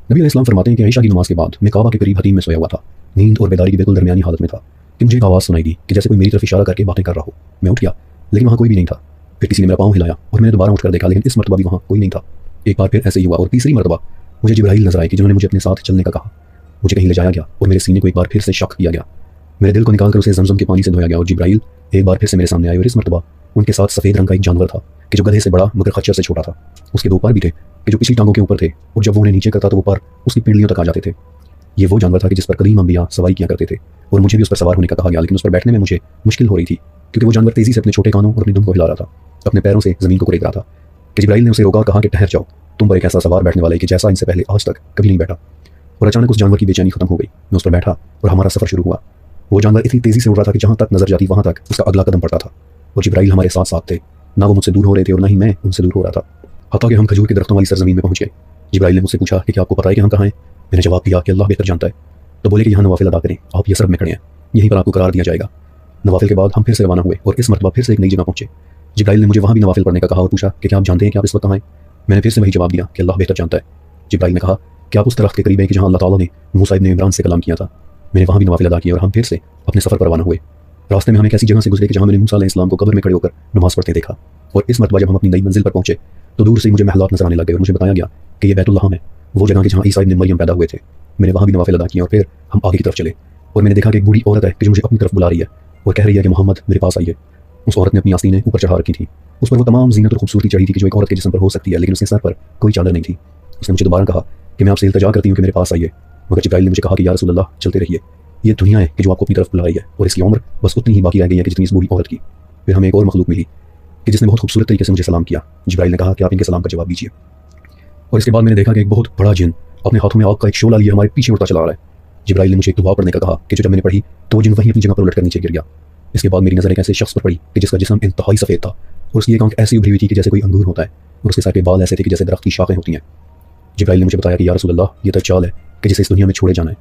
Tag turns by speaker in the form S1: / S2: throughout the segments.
S1: नबी अलैहिस्सलाम फरमाते हैं कि ईशा की नमाज के बाद मैं काबा के करीब हतीम में सोया हुआ था। नींद और बेदारी की बिल्कुल दरमियानी हालत में था कि मुझे एक आवाज़ सुनाई दी कि जैसे कोई मेरी तरफ इशारा करके बातें कर रहा हो। मैं उठ गया, लेकिन वहाँ कोई भी नहीं था। फिर किसी ने मेरा पाँव हिलाया और मैंने दोबारा उठकर देखा, लेकिन इस मरतबा भी वहाँ कोई नहीं था। एक बार फिर ऐसे ही हुआ और तीसरी मरतबा मुझे जिब्राइल नजर आए कि जिन्होंने मुझे अपने साथ चलने का कहा। मुझे कहीं ले जाया गया और मेरे सीने को एक बार फिर से शक किया गया। मेरे दिल को निकाल कर उसे जमजम के पानी से धोया गया और जिब्राइल एक बार फिर से मेरे सामने आए और इस मरतबा उनके साथ सफ़ेद रंग का एक जानवर था कि जो गधे से बड़ा मगर खच्चर से छोटा था। उसके दो पैर भी थे कि जो पिछली टांगों के ऊपर थे, और जब वो उन्हें नीचे करता तो वो पैर उसकी पीढ़ियों तक आ जाते थे। ये वो जानवर था कि जिस पर कदीम अंबिया सवारी किया करते थे और मुझे भी उस पर सवार होने का कहा गया, लेकिन उस पर बैठने में मुझे मुश्किल हो रही थी क्योंकि वो जानवर तेज़ी से अपने छोटे कानों और अपनी दुम को हिला रहा था, अपने पैरों से ज़मीन को कुरेद रहा था। कि जिब्राइल ने उसे रोका और कहा कि ठहर जाओ, तुम पर एक ऐसा सवार बैठने वाला है कि जैसा इनसे पहले आज तक कभी नहीं बैठा। और अचानक उस जानवर की बेचैनी खत्म हो गई। मैं उस पर बैठा और हमारा सफ़र शुरू हुआ। वो जानवर इतनी तेज़ी से उड़ रहा था कि जहाँ तक नजर जाती वहाँ तक उसका अगला कदम पड़ता था। और जिब्राइल हमारे साथ साथ थे, ना वो मुझसे दूर हो रहे थे और ना ही मैं उनसे दूर हो रहा था। हत्ता कि हम खजूर के दरख्तों वाली सरजमीन में पहुंच गए। जिब्राइल ने मुझसे पूछा कि क्या आपको पता है कि हम कहाँ हैं? मैंने जवाब दिया कि अल्लाह बेहतर जानता है। तो बोले कि यहाँ नवाफिल अदा करें, आप यसरब में खड़े हैं, यहीं पर आपको करार दिया जाएगा। नवाफिल के बाद हम फिर से रवाना हुए और इस मरतबा फिर से एक नई जगह पहुंचे। जिब्राइल ने मुझे वहाँ भी नवाफिल पढ़ने का कहा और पूछा कि क्या आप जानते हैं कि आप इस वक्त कहाँ हैं? मैंने फिर से वही जवाब दिया कि अल्लाह बेहतर जानता है। जिब्राइल ने कहा कि आप उस दरख्त के करीब हैं कि जहाँ अल्लाह ताला ने मूसा इब्न इमरान से कलाम किया था। मैंने वहाँ भी नवाफिल अदा किया और हम फिर से अपने सफ़र पर रवाना हुए। रास्ते में हम एक ऐसी जगह से गुजरे कि जहाँ मैंने मूसा अलैहिस्सलाम को कब्र में खड़े होकर नमाज पढ़ते देखा। और इस मरतबा जब हम अपनी नई मंजिल पर पहुंचे तो दूर से मुझे महलात नजर आने लग गए और मुझे बताया गया कि ये बैतुल्लाह है, वो जगह कि जहाँ ईसा इब्न मरियम पैदा हुए थे। मैंने वहाँ भी नवाफिल अदा किया और फिर हम आगे की तरफ चले और मैंने देखा कि एक बूढ़ी औरत है कि जो मुझे अपनी तरफ बुला रही है और कह रही है कि मोहम्मद मेरे पास आइए। उस औरत ने अपनी आस्तीनें ऊपर चढ़ा रखी थी। उस पर वो तमाम जीनत और खूबसूरती चढ़ी थी कि जो एक औरत के जिस्म पर हो सकती है, लेकिन उसके सर पर कोई चादर नहीं थी। उसने मुझे दोबारा कहा कि मैं आपसे इल्तिजा करती हूँ कि मेरे पास आइए, मगर जिब्राइल ने मुझे कहा कि या रसूल अल्लाह चलते रहिए, ये दुनिया है कि जो आपको अपनी तरफ बुला रही है और इसकी उम्र बस उतनी ही बाकी रह गई है कि जितनी इस बूढ़ी औरत की। फिर हमें एक और मखलूक मिली कि जिसने बहुत खूबसूरत तरीके से मुझे सलाम किया। जिब्राइल ने कहा कि आप इनके सलाम का जवाब दीजिए। और इसके बाद मैंने देखा कि एक बहुत बड़ा जिन अपने हाथों में आग का एक शोला लिए हमारे पीछे उड़ता चला रहा है। जिब्राइल ने मुझे एक दुआ पढ़ने का कहा कि जो जब मैंने पढ़ी तो वो जिन वहीं अपनी जगह पर उलट कर नीचे गिर गया। इसके बाद मेरी नज़र एक ऐसे शख्स पर पड़ी कि जिसका जिस्म इंतहाई सफ़ेद था और उसकी एक आंख ऐसी उभरी हुई थी कि जैसे कोई अंगूर होता है और उसके सर के बाल ऐसे थे कि जैसे दरख्त की शाखें होती हैं। जिब्राइल ने मुझे बताया कि या रसूल अल्लाह ये दज्जाल है कि जिसे इस दुनिया में छोड़े जाना है।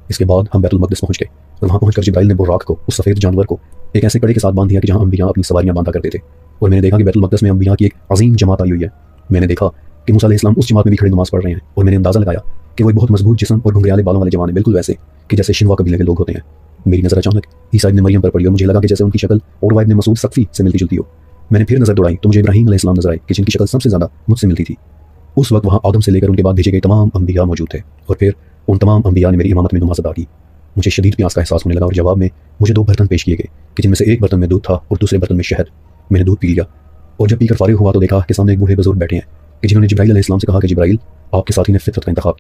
S1: इसके बाद हम बैतुल मक़दिस पहुंच गए और वहाँ पहुंचकर जिब्राइल ने बुर्राक को, उस सफ़ेद जानवर को, एक ऐसे कड़े के साथ बांध दिया कि जहाँ अंबिया अपनी सवारियाँ बांधा करते थे। और मैंने देखा कि बैतुल मक़दिस में अंबिया की एक अजीम जमात आई हुई है। मैंने देखा कि मूसा अलैहिस्सलाम उस जमात में भी खड़े नमाज़ पढ़ रहे हैं और मैंने अंदाज़ा लगाया कि वो एक बहुत मजबूत जिस्म और घुंघराले बालों वाले जवान है, बिल्कुल वैसे कि जैसे शिनवा कबीले के लोग होते हैं। मेरी नज़र अचानक ईसा इब्न मरियम पर पड़ी और मुझे लगा कि जैसे उनकी शक्ल उरवा इब्न मसूद सक़फ़ी से मिलती जुलती हो। मैंने फिर नज़र दौड़ाई तो मुझे इब्राहीम अलैहिस्सलाम नज़र आए कि जिनकी शक्ल सबसे ज़्यादा मुझसे मिलती थी। उस वक्त वहाँ आदम से लेकर उनके बाद भेजे गए तमाम अंबिया मौजूद थे और फिर उन तमाम अंबिया ने मेरी इमामत में नमाज़ अदा की। मुझे शदीद प्यास का एहसास होने लगा और जवाब में मुझे 2 बर्तन पेश किए गए कि जिनमें से एक बर्तन में दूध था और दूसरे बर्तन में शहद। मैंने दूध पी लिया और जब पीकर फारिग हुआ तो देखा कि सामने एक बूढ़े बुजुर्ग बैठे हैं कि जिन्होंने जिब्राइल अलैहिस्सलाम से कहा कि जिब्राइल आपके साथी ने फितरत का इंतखाब